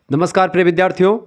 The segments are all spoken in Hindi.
नमस्कार प्रिय विद्यार्थियों।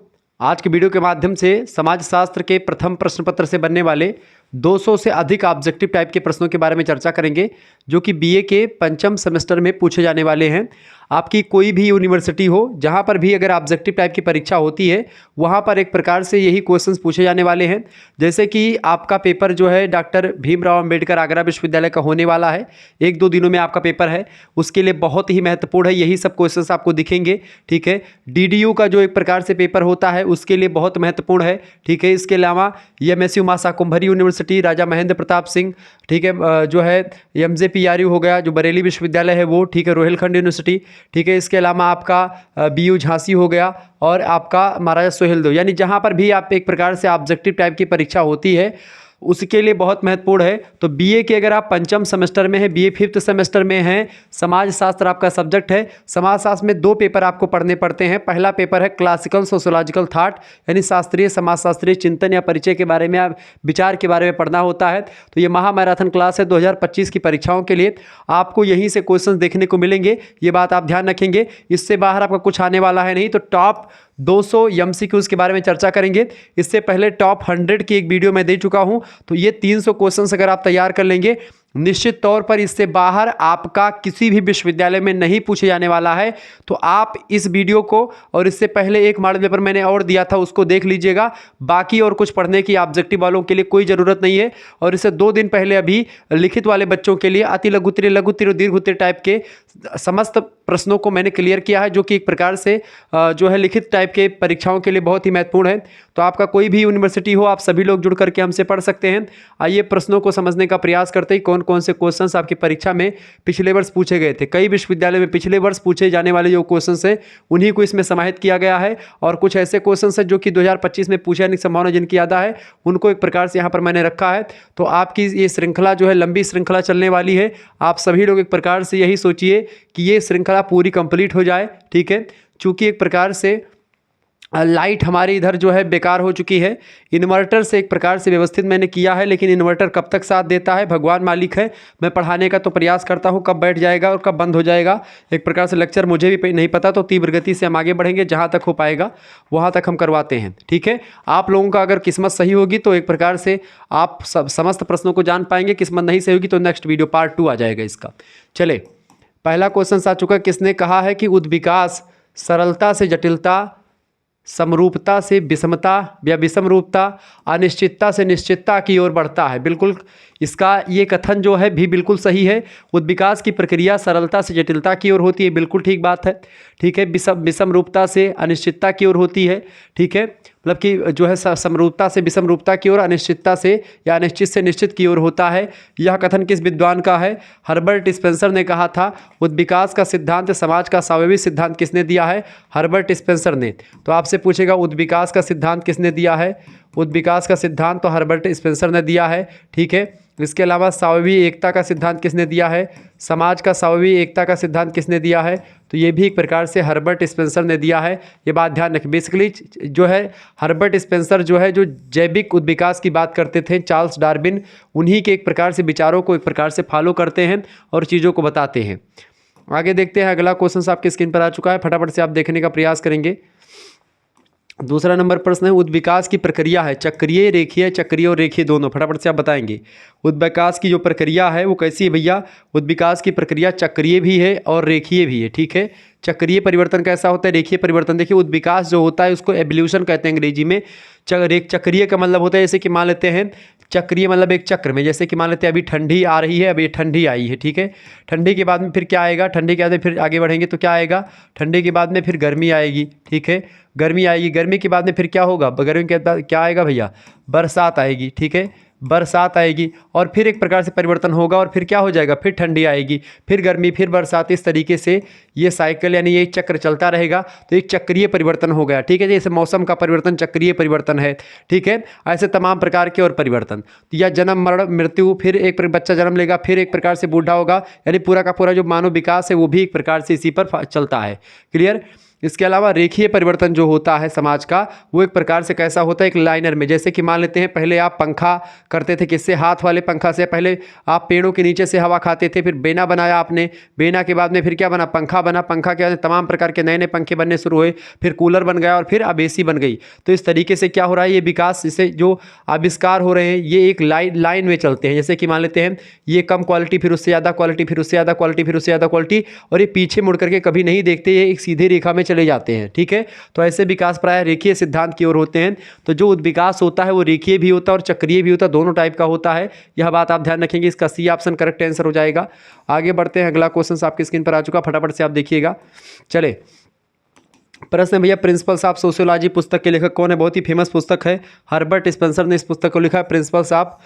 आज के वीडियो के माध्यम से समाजशास्त्र के प्रथम प्रश्न पत्र से बनने वाले 200 से अधिक ऑब्जेक्टिव टाइप के प्रश्नों के बारे में चर्चा करेंगे, जो कि बीए के पंचम सेमेस्टर में पूछे जाने वाले हैं। आपकी कोई भी यूनिवर्सिटी हो, जहां पर भी अगर ऑब्जेक्टिव टाइप की परीक्षा होती है, वहां पर एक प्रकार से यही क्वेश्चंस पूछे जाने वाले हैं। जैसे कि आपका पेपर जो है डॉक्टर भीमराव अंबेडकर आगरा विश्वविद्यालय का होने वाला है, 1-2 दिनों में आपका पेपर है, उसके लिए बहुत ही महत्वपूर्ण है। यही सब क्वेश्चंस आपको दिखेंगे, ठीक है। डीडीयू का जो एक प्रकार से पेपर होता है, उसके लिए बहुत महत्वपूर्ण है, ठीक है। इसके अलावा एमएसयू मां शाकुंभरी यूनिवर्सिटी, राजा महेंद्र प्रताप सिंह, ठीक है, जो है एमजेपीआरयू हो गया, जो बरेली विश्वविद्यालय है वो, ठीक है, रोहिलखंड यूनिवर्सिटी, ठीक है। इसके अलावा आपका बीयू झांसी हो गया और आपका महाराजा सुहेलदेव, यानी जहां पर भी आप एक प्रकार से ऑब्जेक्टिव टाइप की परीक्षा होती है उसके लिए बहुत महत्वपूर्ण है। तो बीए के अगर आप पंचम सेमेस्टर में हैं, बीए 5th सेमेस्टर में हैं, समाजशास्त्र आपका सब्जेक्ट है। समाजशास्त्र में 2 पेपर आपको पढ़ने पड़ते हैं। पहला पेपर है क्लासिकल सोशोलॉजिकल थॉट, यानी शास्त्रीय समाजशास्त्रीय चिंतन या परिचय के बारे में, आप विचार के बारे में पढ़ना होता है। तो ये महामैराथन क्लास है 2025 की परीक्षाओं के लिए। आपको यहीं से क्वेश्चन देखने को मिलेंगे, ये बात आप ध्यान रखेंगे। इससे बाहर आपका कुछ आने वाला है नहीं। तो टॉप 200 एमसीक्यूज के बारे में चर्चा करेंगे। इससे पहले टॉप 100 की एक वीडियो मैं दे चुका हूं। तो ये 300 क्वेश्चंस अगर आप तैयार कर लेंगे, निश्चित तौर पर इससे बाहर आपका किसी भी विश्वविद्यालय में नहीं पूछे जाने वाला है। तो आप इस वीडियो को और इससे पहले एक मॉडल पेपर मैंने और दिया था, उसको देख लीजिएगा। बाकी और कुछ पढ़ने की ऑब्जेक्टिव वालों के लिए कोई ज़रूरत नहीं है। और इससे 2 दिन पहले अभी लिखित वाले बच्चों के लिए अति लघु उत्तरीय, लघु उत्तरीय, दीर्घ उत्तरीय टाइप के समस्त प्रश्नों को मैंने क्लियर किया है, जो कि एक प्रकार से जो है लिखित टाइप के परीक्षाओं के लिए बहुत ही महत्वपूर्ण है। तो आपका कोई भी यूनिवर्सिटी हो, आप सभी लोग जुड़ करके हमसे पढ़ सकते हैं। आइए प्रश्नों को समझने का प्रयास करते हैं, कौन कौन से क्वेश्चंस आपकी परीक्षा में पिछले वर्ष पूछे गए थे। कई विश्वविद्यालय में पिछले वर्ष पूछे जाने वाले जो क्वेश्चंस हैं उन्हीं को इसमें समाहित किया गया है, और कुछ ऐसे क्वेश्चंस हैं जो कि 2025 में पूछे जाने की संभावना जिनकी ज़्यादा है, उनको एक प्रकार से यहाँ पर मैंने रखा है। तो आपकी ये श्रृंखला जो है लंबी श्रृंखला चलने वाली है। आप सभी लोग एक प्रकार से यही सोचिए कि ये श्रृंखला पूरी कंप्लीट हो जाए, ठीक है। चूँकि एक प्रकार से लाइट हमारी इधर जो है बेकार हो चुकी है। इन्वर्टर से एक प्रकार से व्यवस्थित मैंने किया है, लेकिन इन्वर्टर कब तक साथ देता है भगवान मालिक है। मैं पढ़ाने का तो प्रयास करता हूँ, कब बैठ जाएगा और कब बंद हो जाएगा एक प्रकार से लेक्चर मुझे भी नहीं पता। तो तीव्र गति से हम आगे बढ़ेंगे, जहाँ तक हो पाएगा वहाँ तक हम करवाते हैं, ठीक है। आप लोगों का अगर किस्मत सही होगी तो एक प्रकार से आप समस्त प्रश्नों को जान पाएंगे। किस्मत नहीं सही होगी तो नेक्स्ट वीडियो पार्ट 2 आ जाएगा इसका। चले, पहला क्वेश्चन आ चुका है। किसने कहा है कि उद्विकास सरलता से जटिलता, समरूपता से विषमता या विषम रूपता, अनिश्चितता से निश्चितता की ओर बढ़ता है? बिल्कुल, इसका ये कथन जो है भी बिल्कुल सही है। उद्विकास की प्रक्रिया सरलता से जटिलता की ओर होती है, बिल्कुल ठीक बात है, ठीक है। विषम रूपता से अनिश्चितता की ओर होती है, ठीक है। मतलब कि जो है समरूपता से विषम रूपता की ओर, अनिश्चितता से या अनिश्चित से निश्चित की ओर होता है। यह कथन किस विद्वान का है? हर्बर्ट स्पेंसर ने कहा था। उद्विकास का सिद्धांत समाज का स्वाभाविक सिद्धांत किसने दिया है? हर्बर्ट स्पेंसर ने। तो आपसे पूछेगा उद्विकास का सिद्धांत किसने दिया है? उद्विकास का सिद्धांत तो हर्बर्ट स्पेंसर ने दिया है, ठीक है। इसके अलावा स्वाभाविक एकता का सिद्धांत किसने दिया है? समाज का स्वाभाविक एकता का सिद्धांत किसने दिया है? तो ये भी एक प्रकार से हर्बर्ट स्पेंसर ने दिया है। ये बात ध्यान रखें। बेसिकली जो है हर्बर्ट स्पेंसर जो है जो जैविक उद्विकास की बात करते थे, चार्ल्स डार्विन, उन्हीं के एक प्रकार से विचारों को एक प्रकार से फॉलो करते हैं और चीज़ों को बताते हैं। आगे देखते हैं, अगला क्वेश्चन आपकी स्क्रीन पर आ चुका है, फटाफट से आप देखने का प्रयास करेंगे। दूसरा नंबर प्रश्न है, उद्विकास की प्रक्रिया है चक्रीय, रेखीय, चक्रीय और रेखीय दोनों, फटाफट से आप बताएंगे। उद्विकास की जो प्रक्रिया है वो कैसी है भैया? उद्विकास की प्रक्रिया चक्रीय भी है और रेखीय भी है, ठीक है। चक्रीय परिवर्तन कैसा होता है? रेखीय परिवर्तन देखिए, उद्विकास जो होता है उसको एवोल्यूशन कहते हैं अंग्रेजी में। चक्रीय का मतलब होता है, जैसे कि मान लेते हैं चक्रीय मतलब एक चक्र में, जैसे कि मान लेते हैं अभी ठंडी आ रही है, अभी ठंडी आई है, ठीक है। ठंडी के बाद में फिर क्या आएगा? ठंडी के बाद में फिर आगे बढ़ेंगे तो क्या आएगा? ठंडी के बाद में फिर गर्मी आएगी, ठीक है। गर्मी आएगी, गर्मी के बाद में फिर क्या होगा? गर्मी के बाद क्या आएगा भैया? बरसात आएगी, ठीक है। बरसात आएगी और फिर एक प्रकार से परिवर्तन होगा और फिर क्या हो जाएगा? फिर ठंडी आएगी, फिर गर्मी, फिर बरसात। इस तरीके से ये साइकिल यानी ये चक्र चलता रहेगा। तो एक चक्रीय परिवर्तन हो गया, ठीक है। जैसे मौसम का परिवर्तन चक्रीय परिवर्तन है, ठीक है। ऐसे तमाम प्रकार के और परिवर्तन, तो या जन्म मरण मृत्यु, फिर एक बच्चा जन्म लेगा, फिर एक प्रकार से बूढ़ा होगा, यानी पूरा का पूरा जो मानव विकास है वो भी एक प्रकार से इसी पर चलता है। क्लियर? इसके अलावा रेखीय परिवर्तन जो होता है समाज का, वो एक प्रकार से कैसा होता है, एक लाइनर में। जैसे कि मान लेते हैं पहले आप पंखा करते थे, किससे, हाथ वाले पंखा से। पहले आप पेड़ों के नीचे से हवा खाते थे, फिर बेना बनाया आपने, बेना के बाद में फिर क्या बना, पंखा बना, पंखा के बाद तमाम प्रकार के नए नए पंखे बनने शुरू हुए, फिर कूलर बन गया और फिर अब एसी बन गई। तो इस तरीके से क्या हो रहा है, ये विकास, इसे जो आविष्कार हो रहे हैं ये एक लाइन में चलते हैं। जैसे कि मान लेते हैं ये कम क्वालिटी, फिर उससे ज़्यादा क्वालिटी, फिर उससे ज़्यादा क्वालिटी, फिर उससे ज़्यादा क्वालिटी, और ये पीछे मुड़ करके कभी नहीं देखते, ये एक सीधी रेखा में चले जाते हैं। ठीक है, तो ऐसे विकास प्राय रेखीय सिद्धांत की ओर होते हैं। तो जो विकास होता है वो रेखीय भी होता है और चक्रीय भी होता है, दोनों टाइप का होता है। यह बात आप ध्यान रखेंगे। इसका सी ऑप्शन करेक्ट आंसर हो जाएगा। आगे बढ़ते हैं, अगला क्वेश्चन आपकी स्क्रीन पर आ चुका, फटाफट से आप देखिएगा। चले, प्रश्न है भैया, प्रिंसिपल्स ऑफ सोशियोलॉजी पुस्तक के लेखक कौन है? बहुत ही फेमस पुस्तक है, हर्बर्ट स्पेंसर ने इस पुस्तक को लिखा है। Principles of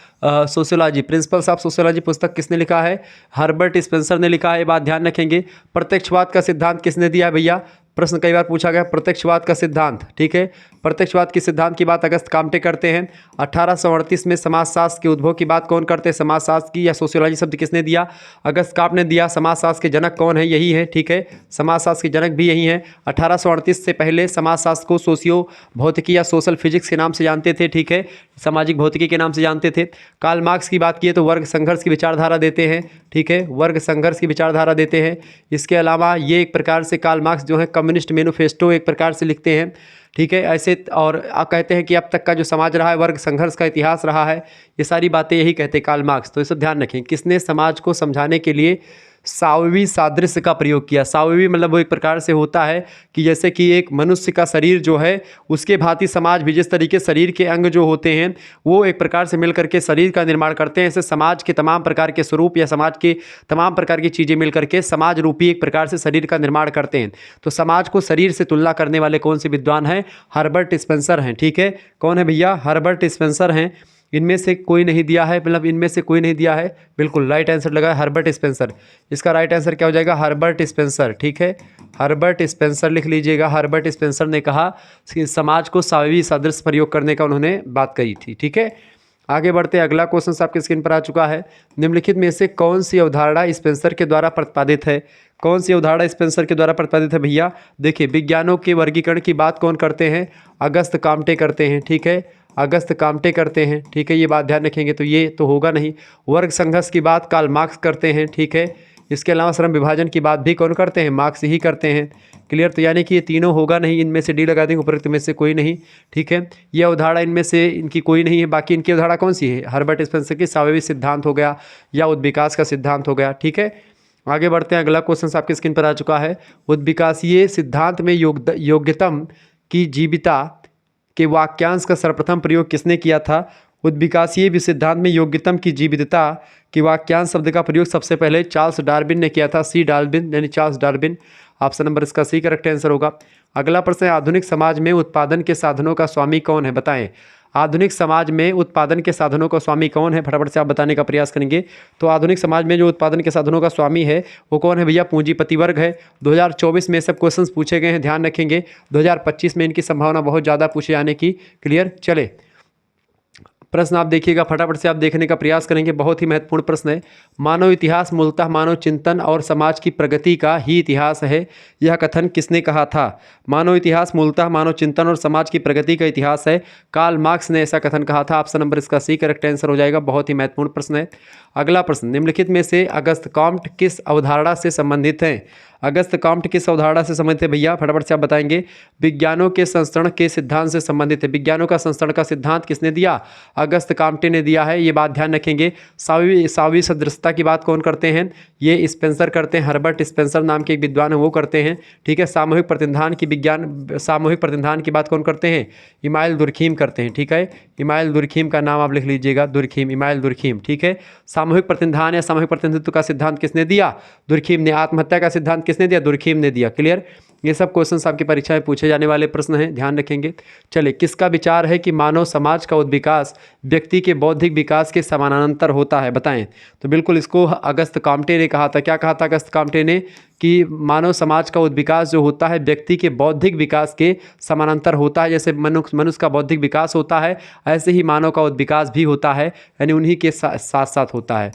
sociology, principles of sociology पुस्तक किसने लिखा है? हर्बर्ट स्पेंसर ने लिखा है। ये बात ध्यान रखेंगे। प्रत्यक्षवाद का सिद्धांत किसने दिया है भैया? प्रश्न कई बार पूछा गया, प्रत्यक्षवाद का सिद्धांत। ठीक है, प्रत्यक्षवाद के सिद्धांत की बात अगस्त काम्टे करते हैं। 1838 में समाजशास्त्र के उद्भव की बात कौन करते हैं? समाजशास्त्र की या सोशियोलॉजी शब्द किसने दिया? अगस्त काम्ट ने दिया। समाजशास्त्र के जनक कौन है? यही है। ठीक है, समाजशास्त्र के जनक भी यही हैं। 1838 से पहले समाजशास्त्र को सोशियो भौतिकी या सोशल फिजिक्स के नाम से जानते थे। ठीक है, सामाजिक भौतिकी के नाम से जानते थे। कार्ल मार्क्स की बात की तो वर्ग संघर्ष की विचारधारा देते हैं। ठीक है, वर्ग संघर्ष की विचारधारा देते हैं। इसके अलावा ये एक प्रकार से कार्ल मार्क्स जो है कम्युनिस्ट मैनिफेस्टो एक प्रकार से लिखते हैं। ठीक है, ऐसे और आप कहते हैं कि अब तक का जो समाज रहा है वर्ग संघर्ष का इतिहास रहा है। ये सारी बातें यही कहते हैं कार्ल मार्क्स। तो ये सब ध्यान रखें। किसने समाज को समझाने के लिए सावयवी सादृश्य का प्रयोग किया? सावयवी मतलब वो एक प्रकार से होता है कि जैसे कि एक मनुष्य का शरीर जो है उसके भांति समाज भी, जिस तरीके शरीर के अंग जो होते हैं वो एक प्रकार से मिलकर के शरीर का निर्माण करते हैं, ऐसे समाज के तमाम प्रकार के स्वरूप या समाज के तमाम प्रकार की चीज़ें मिलकर के समाज रूपी एक प्रकार से शरीर का निर्माण करते हैं। तो समाज को शरीर से तुलना करने वाले कौन से विद्वान हैं? हर्बर्ट स्पेंसर हैं। ठीक है, कौन है भैया? हर्बर्ट स्पेंसर हैं। इनमें से कोई नहीं दिया है, मतलब इनमें से कोई नहीं दिया है। बिल्कुल राइट आंसर लगा है हर्बर्ट स्पेंसर। इसका राइट आंसर क्या हो जाएगा? Herbert Spencer. ठीक है, हर्बर्ट स्पेंसर लिख लीजिएगा। हर्बर्ट स्पेंसर ने कहा कि समाज को सावयवी सादृश्य प्रयोग करने का उन्होंने बात कही थी। ठीक है, आगे बढ़ते हैं। अगला क्वेश्चन आपके स्क्रीन पर आ चुका है। निम्नलिखित में से कौन सी अवधारणा स्पेंसर के द्वारा प्रतिपादित है? कौन सी अवधारणा स्पेंसर के द्वारा प्रतिपादित है भैया? देखिए, विज्ञानों के वर्गीकरण की बात कौन करते हैं? अगस्त काम्टे करते हैं। ठीक है, अगस्त काम्टे करते हैं। ठीक है, ये बात ध्यान रखेंगे। तो ये तो होगा नहीं। वर्ग संघर्ष की बात कार्ल मार्क्स करते हैं। ठीक है, इसके अलावा श्रम विभाजन की बात भी कौन करते हैं? मार्क्स ही करते हैं। क्लियर? तो यानी कि ये तीनों होगा नहीं, इनमें से डी लगा देंगे, उपरोक्त में से कोई नहीं। ठीक है, ये अवधारणा इनमें से इनकी कोई नहीं है। बाकी इनकी अवधारणा कौन सी है? हर्बर्ट स्पेंसर की सावयवी सिद्धांत हो गया या उद्विकास का सिद्धांत हो गया। ठीक है, आगे बढ़ते हैं। अगला क्वेश्चन आपकी स्क्रीन पर आ चुका है। उद्विकासीय सिद्धांत में योग्यतम की जीविता के वाक्यांश का सर्वप्रथम प्रयोग किसने किया था? उद्विकासीय सिद्धांत में योग्यतम की जीवितता के वाक्यांश शब्द का प्रयोग सबसे पहले चार्ल्स डार्विन ने किया था। सी डार्विन यानी चार्ल्स डार्विन। ऑप्शन नंबर इसका सी करेक्ट आंसर होगा। अगला प्रश्न है, आधुनिक समाज में उत्पादन के साधनों का स्वामी कौन है? बताएं। आधुनिक समाज में उत्पादन के साधनों का स्वामी कौन है? फटाफट से आप बताने का प्रयास करेंगे। तो आधुनिक समाज में जो उत्पादन के साधनों का स्वामी है वो कौन है भैया? पूंजीपति वर्ग है। 2024 में सब क्वेश्चंस पूछे गए हैं, ध्यान रखेंगे। 2025 में इनकी संभावना बहुत ज़्यादा पूछे जाने की। क्लियर? चले, प्रश्न आप देखिएगा, फटाफट से आप देखने का प्रयास करेंगे। बहुत ही महत्वपूर्ण प्रश्न है। मानव इतिहास मूलतः मानव चिंतन और समाज की प्रगति का ही इतिहास है, यह कथन किसने कहा था? मानव इतिहास मूलतः मानव चिंतन और समाज की प्रगति का इतिहास है, कार्ल मार्क्स ने ऐसा कथन कहा था। ऑप्शन नंबर इसका सी करेक्ट आंसर हो जाएगा। बहुत ही महत्वपूर्ण प्रश्न है। अगला प्रश्न, निम्नलिखित में से अगस्त काम्ट किस अवधारणा से संबंधित हैं? अगस्त काम्ट किस अवधारणा से संबंधित है भैया? फटाफट से आप बताएंगे। विज्ञानों के संस्करण के सिद्धांत से संबंधित है। विज्ञानों का संस्करण का सिद्धांत किसने दिया? अगस्त काम्टे ने दिया है। ये बात ध्यान रखेंगे। सावयवी सदृशता की बात कौन करते हैं? ये स्पेंसर करते हैं। हर्बर्ट स्पेंसर नाम के एक विद्वान है, वो करते हैं। ठीक है, सामूहिक प्रतिनिधान की बात कौन करते हैं? इमाइल दुर्खीम करते हैं। ठीक है, इमाइल दुर्खीम का नाम आप लिख लीजिएगा, दुर्खीम, इमाइल दुर्खीम। ठीक है, सामूहिक प्रतिनिधान या सामूहिक प्रतिनिधित्व का सिद्धांत किसने दिया? दुर्खीम ने। आत्महत्या का सिद्धांत किसने दिया? दुर्खीम ने दिया। क्लियर? ये सब क्वेश्चंस आपकी परीक्षा में पूछे जाने वाले प्रश्न हैं, ध्यान रखेंगे। चलिए, किसका विचार है कि मानव समाज का उद्विकास व्यक्ति के बौद्धिक विकास के समानांतर होता है? बताएं। तो बिल्कुल इसको अगस्त काम्टे ने कहा था। क्या कहा था अगस्त काम्टे ने? कि मानव समाज का उद्विकास जो होता है व्यक्ति के बौद्धिक विकास के समानांतर होता है। जैसे मनुष्य का बौद्धिक विकास होता है, ऐसे ही मानव का उद्विकास भी होता है, यानी उन्हीं के साथ साथ होता है।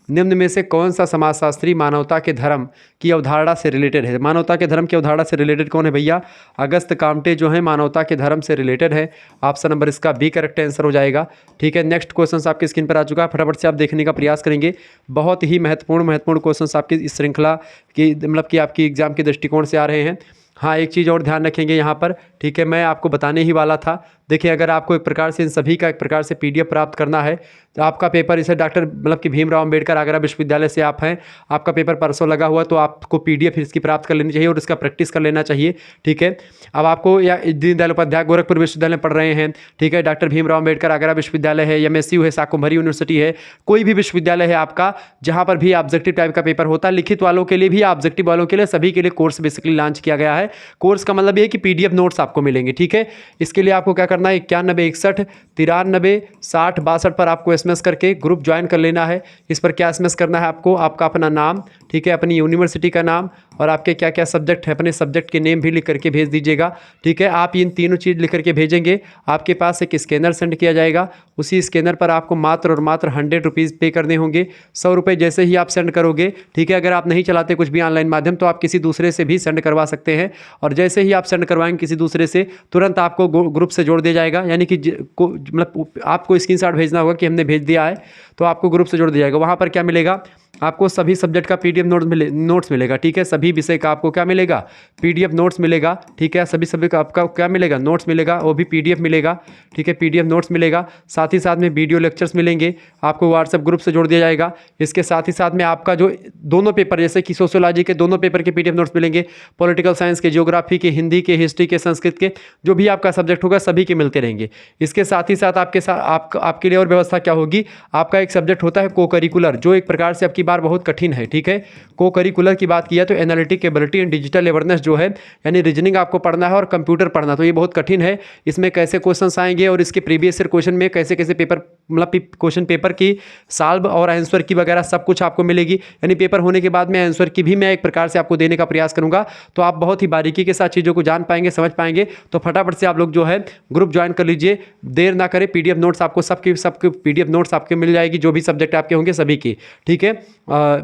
निम्न में से कौन सा समाजशास्त्री मानवता के धर्म की अवधारणा से रिलेटेड है? मानवता के धर्म की अवधारणा से रिलेटेड कौन है भैया? अगस्त काम्टे जो है मानवता के धर्म से रिलेटेड है। ऑप्शन नंबर इसका बी करेक्ट आंसर हो जाएगा। ठीक है, नेक्स्ट क्वेश्चन आपकी स्क्रीन पर आ चुका है, फटाफट से आप देखने का प्रयास करेंगे। बहुत ही महत्वपूर्ण क्वेश्चन आपकी इस श्रृंखला की मतलब कि आपकी एग्जाम के दृष्टिकोण से आ रहे हैं। हाँ, एक चीज़ और ध्यान रखेंगे यहाँ पर, ठीक है, मैं आपको बताने ही वाला था। देखिए, अगर आपको एक प्रकार से इन सभी का एक प्रकार से पीडीएफ प्राप्त करना है तो आपका पेपर इसे डॉक्टर मतलब कि भीमराव अंबेडकर आगरा विश्वविद्यालय से आप हैं, आपका पेपर परसों लगा हुआ, तो आपको पीडीएफ इसकी प्राप्त कर लेनी चाहिए और इसका प्रैक्टिस कर लेना चाहिए। ठीक है, अब आपको या दीनदयाल उपाध्याय गोरखपुर विश्वविद्यालय में पढ़ रहे हैं, ठीक है, डॉक्टर भीमराव अंबेडकर आगरा विश्वविद्यालय है, एमएसयू है, शाकुंभरी यूनिवर्सिटी है, कोई भी विश्वविद्यालय है आपका जहाँ पर भी ऑब्जेक्टिव टाइप का पेपर होता है, लिखित वालों के लिए भी, ऑब्जेक्टिव वालों के लिए, सभी के लिए कोर्स बेसिकली लॉन्च किया गया है। कोर्स का मतलब ये है कि पीडीएफ नोट्स आपको मिलेंगे। ठीक है, इसके लिए आपको क्या करना है, 91 61 93 60 62 पर आपको एसएमएस करके ग्रुप ज्वाइन कर लेना है। इस पर क्या एसएमएस करना है आपको, आपका अपना नाम, ठीक है, अपनी यूनिवर्सिटी का नाम और आपके क्या क्या सब्जेक्ट है, अपने सब्जेक्ट के नेम भी लिख करके भेज दीजिएगा। ठीक है, आप इन तीनों चीज़ लिख करके भेजेंगे, आपके पास एक स्कैनर सेंड किया जाएगा। उसी स्कैनर पर आपको मात्र और मात्र 100 रुपीज़ पे करने होंगे। 100 रुपये जैसे ही आप सेंड करोगे, ठीक है, अगर आप नहीं चलाते कुछ भी ऑनलाइन माध्यम तो आप किसी दूसरे से भी सेंड करवा सकते हैं, और जैसे ही आप सेंड करवाएंगे किसी दूसरे से, तुरंत आपको ग्रुप से जोड़ दिया जाएगा। यानी कि मतलब आपको स्क्रीनशॉट भेजना होगा कि हमने भेज दिया है, तो आपको ग्रुप से जोड़ दिया जाएगा। वहाँ पर क्या मिलेगा आपको, सभी सब्जेक्ट का पीडीएफ नोट्स मिलेगा। ठीक है, सभी विषय का आपको क्या मिलेगा, पीडीएफ नोट्स मिलेगा। ठीक है, सभी सभी का आपका क्या मिलेगा, नोट्स मिलेगा, वो भी पीडीएफ मिलेगा। ठीक है, पीडीएफ नोट्स मिलेगा, साथ ही साथ में वीडियो लेक्चर्स मिलेंगे, आपको व्हाट्सएप ग्रुप से जोड़ दिया जाएगा। इसके साथ ही साथ में आपका जो दोनों पेपर, जैसे कि सोशियोलॉजी के दोनों पेपर के पीडीएफ नोट्स मिलेंगे, पॉलिटिकल साइंस के, ज्योग्राफी के, हिंदी के, हिस्ट्री के, संस्कृत के, जो भी आपका सब्जेक्ट होगा सभी के मिलते रहेंगे। इसके साथ ही साथ आपके लिए और व्यवस्था क्या होगी, आपका एक सब्जेक्ट होता है को करिकुलर, जो एक प्रकार से आपकी बार बहुत कठिन है। ठीक है, को करिकुलर की बात किया तो analytic ability and digital awareness जो है, यानी रीजनिंग आपको पढ़ना है और कंप्यूटर पढ़ना, तो ये बहुत कठिन है। इसमें कैसे क्वेश्चंस आएंगे और इसके प्रीवियस ईयर क्वेश्चन में कैसे कैसे पेपर मतलब क्वेश्चन पेपर की सॉल्व और आंसर की वगैरह सब कुछ आपको मिलेगी। यानी पेपर होने के बाद में आंसर की भी मैं एक प्रकार से आपको देने का प्रयास करूंगा, तो आप बहुत ही बारीकी के साथ चीज़ों को जान पाएंगे, समझ पाएंगे। तो फटाफट से आप लोग जो है ग्रुप ज्वाइन कर लीजिए, देर ना करें। पीडीएफ नोट्स आपको सबके पीडीएफ नोट्स आपके मिल जाएगी, जो भी सब्जेक्ट आपके होंगे सभी की। ठीक है,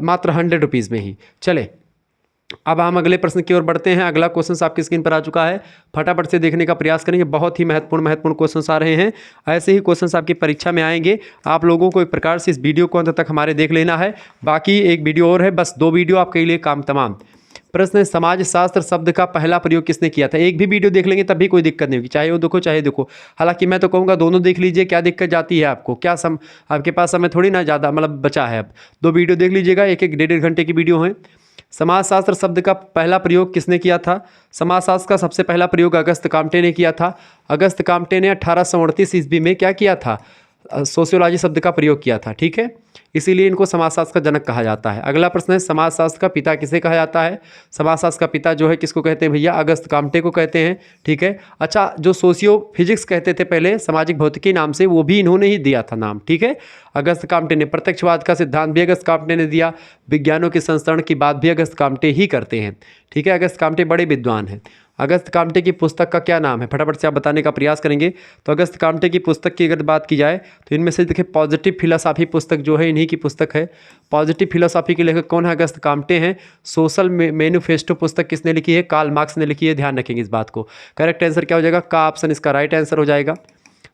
मात्र 100 रुपीज़ में ही। चले, अब हम अगले प्रश्न की ओर बढ़ते हैं। अगला क्वेश्चन आपकी स्क्रीन पर आ चुका है, फटाफट से देखने का प्रयास करेंगे। बहुत ही महत्वपूर्ण क्वेश्चन आ रहे हैं। ऐसे ही क्वेश्चन आपकी परीक्षा में आएंगे, आप लोगों को एक प्रकार से इस वीडियो को अंत तक हमारे देख लेना है। बाकी एक वीडियो और है, बस 2 वीडियो आपके लिए काम तमाम। प्रश्न है, समाजशास्त्र शब्द का पहला प्रयोग किसने किया था? एक भी वीडियो देख लेंगे तब भी कोई दिक्कत नहीं होगी, चाहे वो देखो चाहे देखो। हालांकि मैं तो कहूँगा दोनों देख लीजिए, क्या दिक्कत जाती है आपको, क्या आपके पास समय थोड़ी ना ज़्यादा मतलब बचा है। अब 2 वीडियो देख लीजिएगा, एक 1.5 घंटे की वीडियो है। समाजशास्त्र शब्द का पहला प्रयोग किसने किया था? समाजशास्त्र का सबसे पहला प्रयोग अगस्त काम्टे ने किया था। अगस्त काम्टे ने 1838 ईस्वी में क्या किया था, सोशियोलॉजी शब्द का प्रयोग किया था। ठीक है, इसीलिए इनको समाजशास्त्र का जनक कहा जाता है। अगला प्रश्न है, समाजशास्त्र का पिता किसे कहा जाता है? समाजशास्त्र का पिता जो है किसको कहते हैं भैया? अगस्त काम्टे को कहते हैं। ठीक है, अच्छा, जो सोशियो फिजिक्स कहते थे पहले सामाजिक भौतिकी नाम से, वो भी इन्होंने ही दिया था नाम। ठीक है, अगस्त काम्टे ने। प्रत्यक्षवाद का सिद्धांत भी अगस्त काम्टे ने दिया। विज्ञानों के संस्करण की बात भी अगस्त काम्टे ही करते हैं। ठीक है, अगस्त काम्टे बड़े विद्वान हैं। अगस्त काम्टे की पुस्तक का क्या नाम है, फटाफट से आप बताने का प्रयास करेंगे। तो अगस्त काम्टे की पुस्तक की अगर बात की जाए तो इनमें से देखिए पॉजिटिव फिलोसॉफी पुस्तक जो है इन्हीं की पुस्तक है। पॉजिटिव फिलोसॉफी के लेखक कौन है? अगस्त काम्टे हैं। सोशल मैनिफेस्टो पुस्तक किसने लिखी है? कार्ल मार्क्स ने लिखी है। ध्यान रखेंगे इस बात को। करेक्ट आंसर क्या हो जाएगा? का ऑप्शन इसका राइट आंसर हो जाएगा।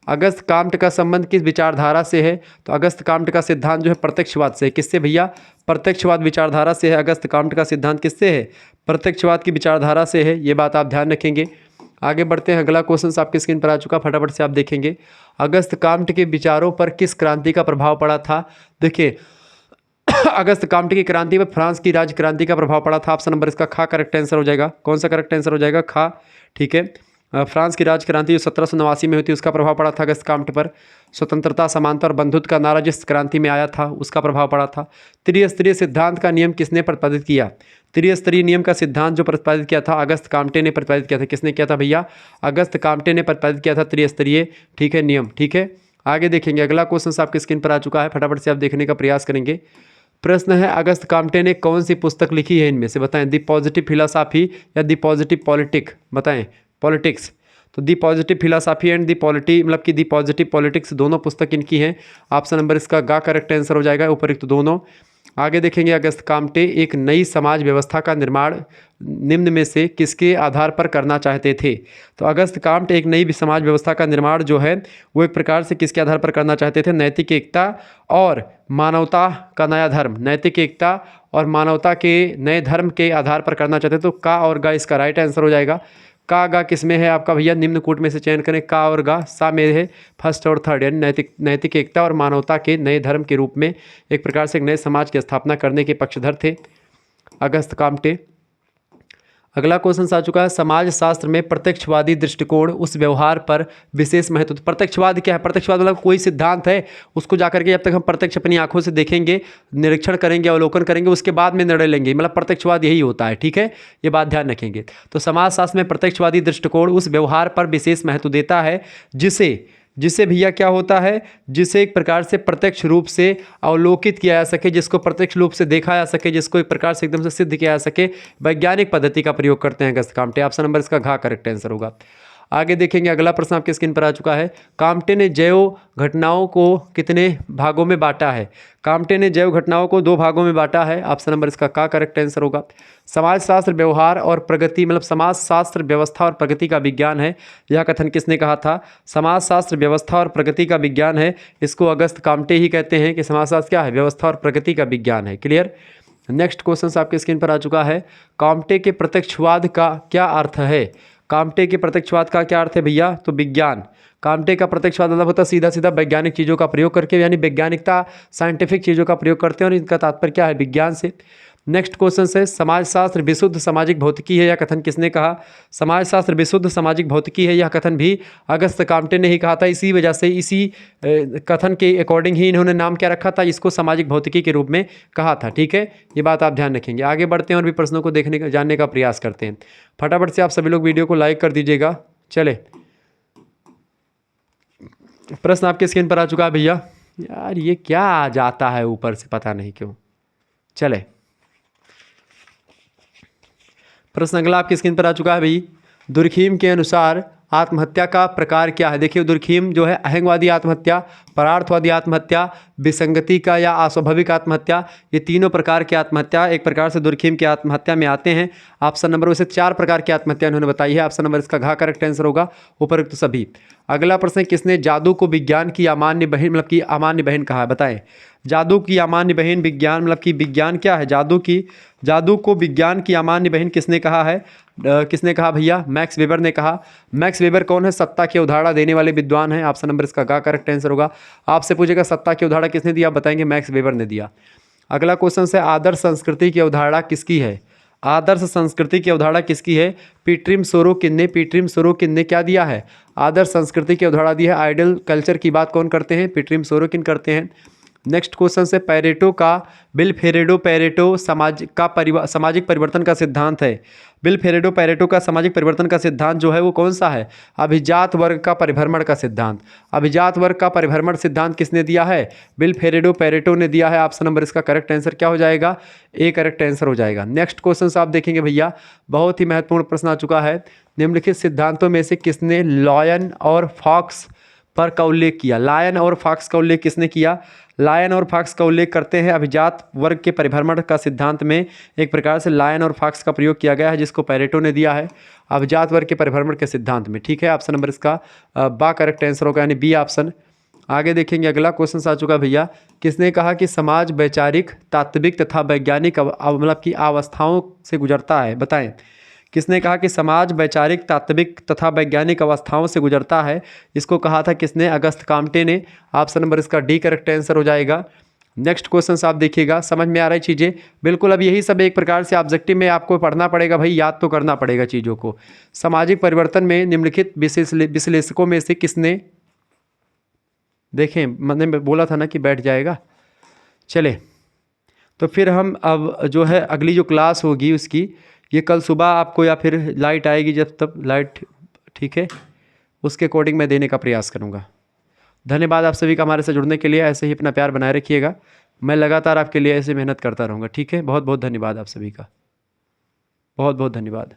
अगस्त काम्ट का संबंध किस विचारधारा से है? तो अगस्त काम्ट का सिद्धांत जो है प्रत्यक्षवाद से है। किससे भैया? प्रत्यक्षवाद विचारधारा से है। अगस्त काम्ट का सिद्धांत किससे है? प्रत्यक्षवाद की विचारधारा से है। ये बात आप ध्यान रखेंगे। आगे बढ़ते हैं, अगला क्वेश्चन आपकी स्क्रीन पर आ चुका, फटाफट से आप देखेंगे। अगस्त काम्ट के विचारों पर किस क्रांति का प्रभाव पड़ा था? देखिए अगस्त काम्ट की क्रांति पर फ्रांस की राज क्रांति का प्रभाव पड़ा था। ऑप्शन नंबर इसका खा करेक्ट आंसर हो जाएगा। कौन सा करेक्ट आंसर हो जाएगा? खा। ठीक है, फ्रांस की राज क्रांति जो 1789 में हुई थी उसका प्रभाव पड़ा था अगस्त काम्ट पर। स्वतंत्रता, समानता और बंधुत्व का नारा जिस क्रांति में आया था उसका प्रभाव पड़ा था। त्रिस्तरीय सिद्धांत का नियम किसने प्रतिपादित किया? त्रिस्तरीय नियम का सिद्धांत जो प्रतिपादित किया था अगस्त काम्टे ने प्रतिपादित किया था। किसने किया था भैया? अगस्त काम्टे ने प्रतिपादित किया था त्रिस्तरीय, ठीक है, नियम। ठीक है, आगे देखेंगे। अगला क्वेश्चन आपकी स्क्रीन पर आ चुका है, फटाफट से आप देखने का प्रयास करेंगे। प्रश्न है, अगस्त काम्टे ने कौन सी पुस्तक लिखी है? इनमें से बताएं। दी पॉजिटिव फिलोसॉफी या दी पॉजिटिव पॉलिटिक? बताएं। पॉलिटिक्स। तो the positive philosophy and the polity मतलब कि दी पॉजिटिव पॉलिटिक्स दोनों पुस्तक इनकी हैं। ऑप्शन नंबर इसका गा करेक्ट आंसर हो जाएगा, उपयुक्त दोनों। आगे देखेंगे अगस्त काम्टे एक नई समाज व्यवस्था का निर्माण निम्न में से किसके आधार पर करना चाहते थे। तो अगस्त काम्टे एक नई समाज व्यवस्था का निर्माण जो है वो एक प्रकार से किसके आधार पर करना चाहते थे, नैतिक एकता और मानवता का नया धर्म, नैतिक एकता और मानवता के नए धर्म के आधार पर करना चाहते थे। तो का और गा इसका राइट आंसर हो जाएगा। का गा किस में है आपका भैया, निम्न कूट में से चयन करें। का और गा सा में है फर्स्ट और थर्ड, यानी नैतिक एकता और मानवता के नए धर्म के रूप में एक प्रकार से एक नए समाज की स्थापना करने के पक्षधर थे अगस्त काम्टे। अगला क्वेश्चन आ चुका है, समाज शास्त्र में प्रत्यक्षवादी दृष्टिकोण उस व्यवहार पर विशेष महत्व। तो प्रत्यक्षवाद क्या है, प्रत्यक्षवाद मतलब कोई सिद्धांत है उसको जाकर के जब तक हम प्रत्यक्ष अपनी आंखों से देखेंगे, निरीक्षण करेंगे, अवलोकन करेंगे, उसके बाद में निर्णय लेंगे, मतलब प्रत्यक्षवाद यही होता है। ठीक है, ये बात ध्यान रखेंगे। तो समाज शास्त्र में प्रत्यक्षवादी दृष्टिकोण उस व्यवहार पर विशेष महत्व देता है जिसे भैया क्या होता है, जिसे एक प्रकार से प्रत्यक्ष रूप से अवलोकित किया जा सके, जिसको प्रत्यक्ष रूप से देखा जा सके, जिसको एक प्रकार से एकदम से सिद्ध किया जा सके, वैज्ञानिक पद्धति का प्रयोग करते हैं अगस्त काम्टे। ऑप्शन नंबर इसका घ करेक्ट आंसर होगा। आगे देखेंगे अगला प्रश्न आपके स्क्रीन पर आ चुका है, काम्टे ने जैव घटनाओं को कितने भागों में बांटा है। काम्टे ने जैव घटनाओं को 2 भागों में बांटा है। ऑप्शन नंबर इसका का करेक्ट आंसर होगा। समाजशास्त्र व्यवहार और प्रगति मतलब समाजशास्त्र व्यवस्था और प्रगति का विज्ञान है, यह कथन किसने कहा था। समाजशास्त्र व्यवस्था और प्रगति का विज्ञान है, इसको अगस्त काम्टे ही कहते हैं कि समाजशास्त्र क्या है, व्यवस्था और प्रगति का विज्ञान है। क्लियर। नेक्स्ट क्वेश्चन आपके स्क्रीन पर आ चुका है, काम्टे के प्रत्यक्षवाद का क्या अर्थ है। काम्टे के प्रत्यक्षवाद का क्या अर्थ है भैया, तो विज्ञान। काम्टे का प्रत्यक्षवाद मतलब होता है सीधा सीधा वैज्ञानिक चीज़ों का प्रयोग करके, यानी वैज्ञानिकता साइंटिफिक चीज़ों का प्रयोग करते हैं और इनका तात्पर्य क्या है, विज्ञान से। नेक्स्ट क्वेश्चन है, समाजशास्त्र विशुद्ध सामाजिक भौतिकी है, यह कथन किसने कहा। समाजशास्त्र विशुद्ध सामाजिक भौतिकी है, यह कथन भी अगस्त काम्टे ने ही कहा था। इसी वजह से इसी कथन के अकॉर्डिंग ही इन्होंने नाम क्या रखा था, इसको सामाजिक भौतिकी के रूप में कहा था। ठीक है, ये बात आप ध्यान रखेंगे। आगे बढ़ते हैं और भी प्रश्नों को जानने का प्रयास करते हैं। फटाफट से आप सभी लोग वीडियो को लाइक कर दीजिएगा। चले, प्रश्न आपके स्क्रीन पर आ चुका है भैया। यार ये क्या आ जाता है ऊपर से, पता नहीं क्यों। चले, प्रश्न अगला आपकी स्क्रीन पर आ चुका है भाई। दुर्खीम के अनुसार आत्महत्या का प्रकार क्या है। देखिए दुर्खीम जो है अहंगवादी आत्महत्या, परार्थवादी आत्महत्या, विसंगति का या अस्वाभाविक आत्महत्या, ये तीनों प्रकार की आत्महत्या एक प्रकार से दुर्खीम की आत्महत्या में आते हैं। ऑप्शन नंबर वैसे 4 प्रकार की आत्महत्या उन्होंने बताई है। ऑप्शन नंबर इसका घ करेक्ट आंसर होगा, उपरोक्त सभी। अगला प्रश्न, किसने जादू को विज्ञान की अमान्य बहन मतलब की अमान्य बहन कहा है, बताएं। जादू की अमान्य बहन विज्ञान मतलब कि विज्ञान क्या है, जादू को विज्ञान की अमान्य बहन किसने कहा है। किसने कहा भैया, मैक्स वेबर ने कहा। मैक्स वेबर कौन है, सत्ता की अवधारणा देने वाले विद्वान हैं। ऑप्शन नंबर इसका गा करेक्ट आंसर होगा। आपसे पूछेगा सत्ता की अवधारणा किसने दिया, बताएंगे मैक्स वेबर ने दिया। अगला क्वेश्चन है, आदर्श संस्कृति की अवधारणा किसकी है। आदर्श संस्कृति की अवधारणा किसकी है, पीट्रिम सोरोकिन ने क्या दिया है, आदर्श संस्कृति की अवधारणा दी है। आइडियल कल्चर की बात कौन करते हैं, पीट्रिम सोरोकिन करते हैं। नेक्स्ट क्वेश्चन से, पेरेटो सामाजिक परिवर्तन का सिद्धांत है। पेरेटो का सामाजिक परिवर्तन का सिद्धांत जो है वो कौन सा है, अभिजात वर्ग का परिभ्रमण का सिद्धांत। अभिजात वर्ग का परिभ्रमण सिद्धांत किसने दिया है, पेरेटो ने दिया है। ऑप्शन नंबर इसका करेक्ट आंसर क्या हो जाएगा, ए करेक्ट आंसर हो जाएगा। नेक्स्ट क्वेश्चन आप देखेंगे भैया, बहुत ही महत्वपूर्ण प्रश्न आ चुका है। निम्नलिखित सिद्धांतों में से किसने लायन और फॉक्स पर का उल्लेख किया। लायन और फॉक्स का उल्लेख किसने किया, लायन और फॉक्स का उल्लेख करते हैं अभिजात वर्ग के परिभ्रमण का सिद्धांत में। एक प्रकार से लायन और फॉक्स का प्रयोग किया गया है, जिसको पेरेटो ने दिया है अभिजात वर्ग के परिभ्रमण के सिद्धांत में। ठीक है, ऑप्शन नंबर इसका बा करेक्ट आंसर होगा, यानी बी ऑप्शन। आगे देखेंगे अगला क्वेश्चन आ चुका भैया, किसने कहा कि समाज वैचारिक, तात्विक तथा वैज्ञानिक मतलब की अवस्थाओं से गुजरता है, बताएं। किसने कहा कि समाज वैचारिक, तात्विक तथा वैज्ञानिक अवस्थाओं से गुजरता है, इसको कहा था किसने, अगस्त काम्टे ने। ऑप्शन नंबर इसका डी करेक्ट आंसर हो जाएगा। नेक्स्ट क्वेश्चन आप देखिएगा, समझ में आ रही चीज़ें बिल्कुल। अब यही सब एक प्रकार से ऑब्जेक्टिव में आपको पढ़ना पड़ेगा भाई, याद तो करना पड़ेगा चीज़ों को। सामाजिक परिवर्तन में निम्नलिखित विश्लेषकों में से किसने, देखें मैंने बोला था ना कि बैठ जाएगा। चले, तो फिर हम अब जो है अगली जो क्लास होगी उसकी ये कल सुबह आपको, या फिर लाइट आएगी जब तब लाइट, ठीक है, उसके अकॉर्डिंग मैं देने का प्रयास करूँगा। धन्यवाद आप सभी का हमारे से जुड़ने के लिए। ऐसे ही अपना प्यार बनाए रखिएगा, मैं लगातार आपके लिए ऐसे मेहनत करता रहूँगा। ठीक है, बहुत बहुत धन्यवाद आप सभी का, बहुत बहुत धन्यवाद।